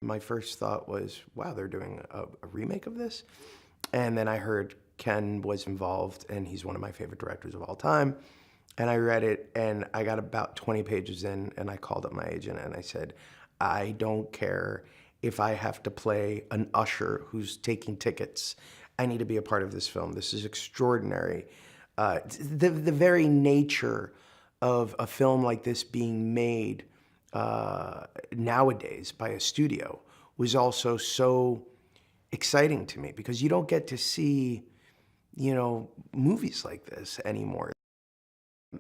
My first thought was, wow, they're doing a remake of this? And then I heard Ken was involved, and he's one of my favorite directors of all time. And I read it, and I got about 20 pages in, and I called up my agent, and I said, I don't care if I have to play an usher who's taking tickets. I need to be a part of this film. This is extraordinary. The very nature of a film like this being made nowadays by a studio was also so exciting to me, because you don't get to see, movies like this anymore.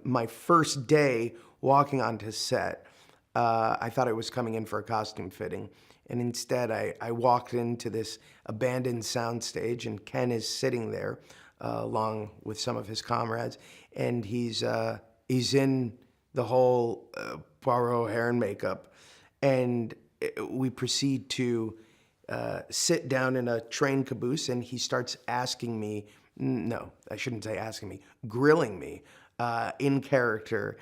My first day walking onto set, I thought I was coming in for a costume fitting. And instead, I walked into this abandoned soundstage, and Ken is sitting there along with some of his comrades. And he's in the whole Poirot hair and makeup. And we proceed to sit down in a train caboose, and he starts asking me, no, I shouldn't say asking me, grilling me in character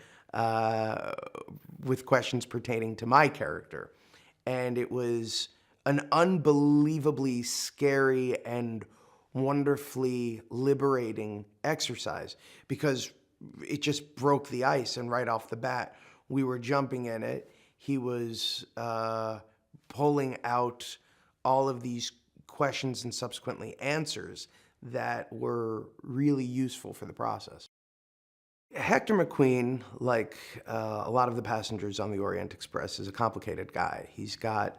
with questions pertaining to my character. And it was an unbelievably scary and wonderfully liberating exercise, because it just broke the ice, and right off the bat, we were jumping in it. He was pulling out all of these questions and subsequently answers that were really useful for the process. Hector MacQueen, like a lot of the passengers on the Orient Express, is a complicated guy. He's got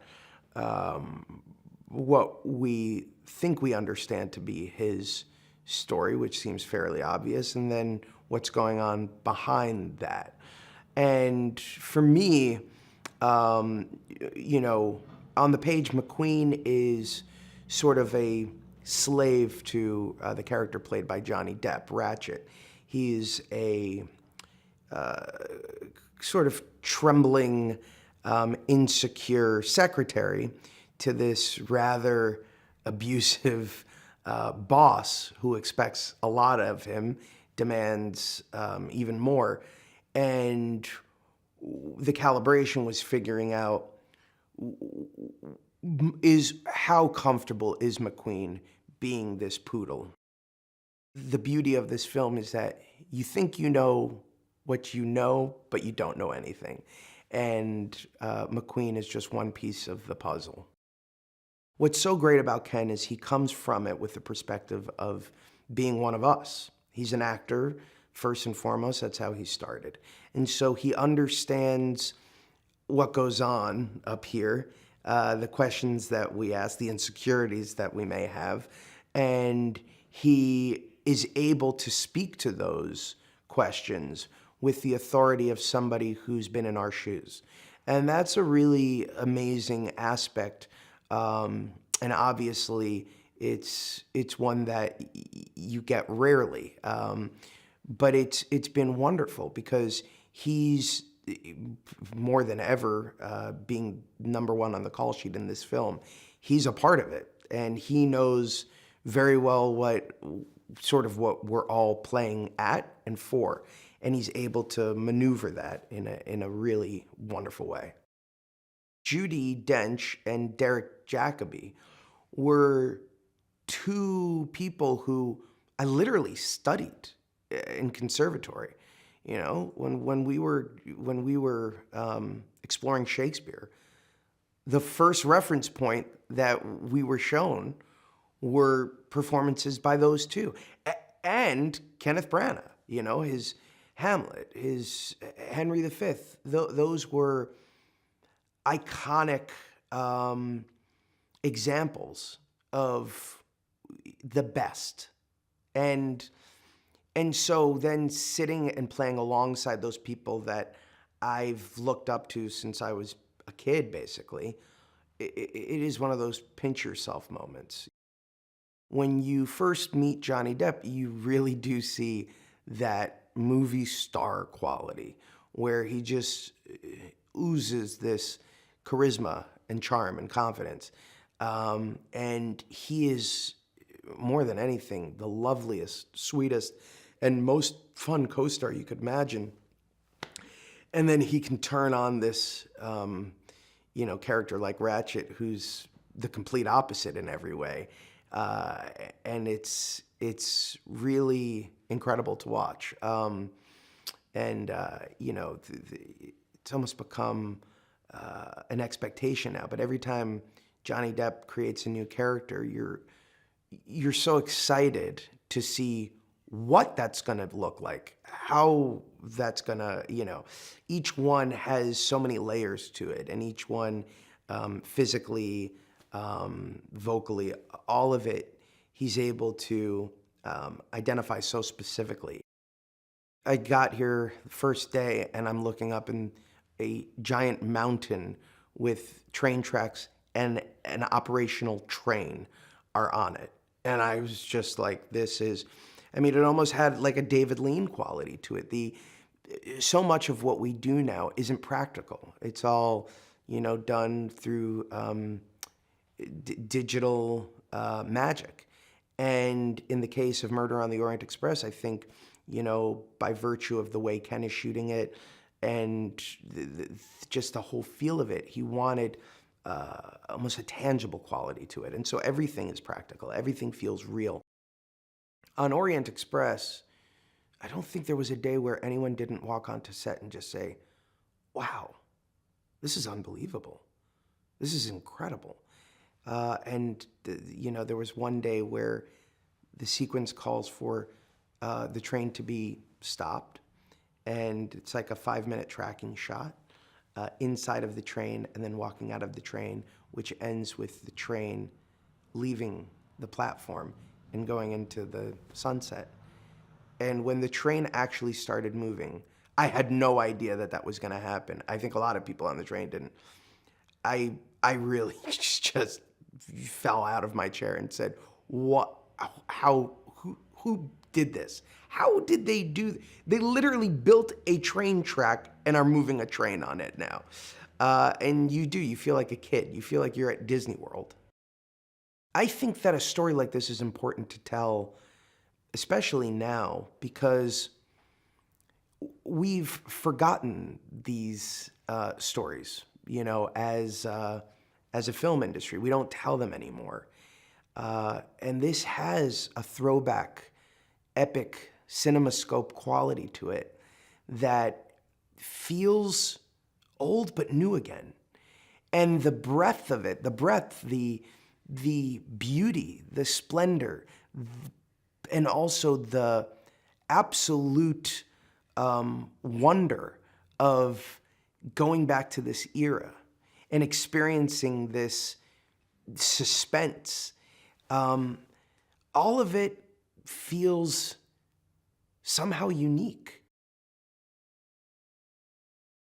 what we think we understand to be his story, which seems fairly obvious, and then what's going on behind that. And for me, on the page, MacQueen is sort of a slave to the character played by Johnny Depp, Ratchet. He's a sort of trembling, insecure secretary to this rather abusive boss who expects a lot of him, demands even more. And the calibration was figuring out is how comfortable is MacQueen being this poodle. The beauty of this film is that you think you know what you know, but you don't know anything. And MacQueen is just one piece of the puzzle. What's so great about Ken is he comes from it with the perspective of being one of us. He's an actor, first and foremost. That's how he started. And so he understands what goes on up here, the questions that we ask, the insecurities that we may have, and he is able to speak to those questions with the authority of somebody who's been in our shoes. And that's a really amazing aspect. And obviously, it's one that you get rarely. But it's been wonderful, because he's, more than ever, being #1 on the call sheet in this film, he's a part of it. And he knows very well what we're all playing at and for. And he's able to maneuver that in a really wonderful way. Judy Dench and Derek Jacobi were two people who I literally studied in conservatory. When we were exploring Shakespeare, the first reference point that we were shown were performances by those two, and Kenneth Branagh. His Hamlet, his Henry V. Those were iconic examples of the best. And so then sitting and playing alongside those people that I've looked up to since I was a kid, basically, it is one of those pinch yourself moments. When you first meet Johnny Depp, you really do see that movie star quality, where he just oozes this charisma and charm and confidence. And he is, more than anything, the loveliest, sweetest, and most fun co-star you could imagine. And then he can turn on this, character like Ratchet, who's the complete opposite in every way. And it's really incredible to watch. It's almost become an expectation now. But every time Johnny Depp creates a new character, you're so excited to see what that's going to look like, how that's going to, each one has so many layers to it, and each one physically, vocally, all of it, he's able to identify so specifically. I got here the first day and I'm looking up in a giant mountain with train tracks and an operational train are on it. And I was just like, it almost had like a David Lean quality to it. So much of what we do now isn't practical. It's all, done through digital magic. And in the case of Murder on the Orient Express, I think, by virtue of the way Ken is shooting it and just the whole feel of it, he wanted almost a tangible quality to it. And so everything is practical. Everything feels real. On Orient Express, I don't think there was a day where anyone didn't walk onto set and just say, wow, this is unbelievable. This is incredible. There was one day where the sequence calls for the train to be stopped, and it's like a 5-minute tracking shot inside of the train and then walking out of the train, which ends with the train leaving the platform and going into the sunset. And when the train actually started moving, I had no idea that was going to happen. I think a lot of people on the train didn't. I really just fell out of my chair and said, "What? Who did this? How did they do? They literally built a train track and are moving a train on it now." And you feel like a kid. You feel like you're at Disney World. I think that a story like this is important to tell, especially now, because we've forgotten these stories, as a film industry. We don't tell them anymore. And this has a throwback, epic cinemascope quality to it that feels old but new again. And the breadth of it, the beauty, the splendor, and also the absolute wonder of going back to this era and experiencing this suspense. All of it feels somehow unique.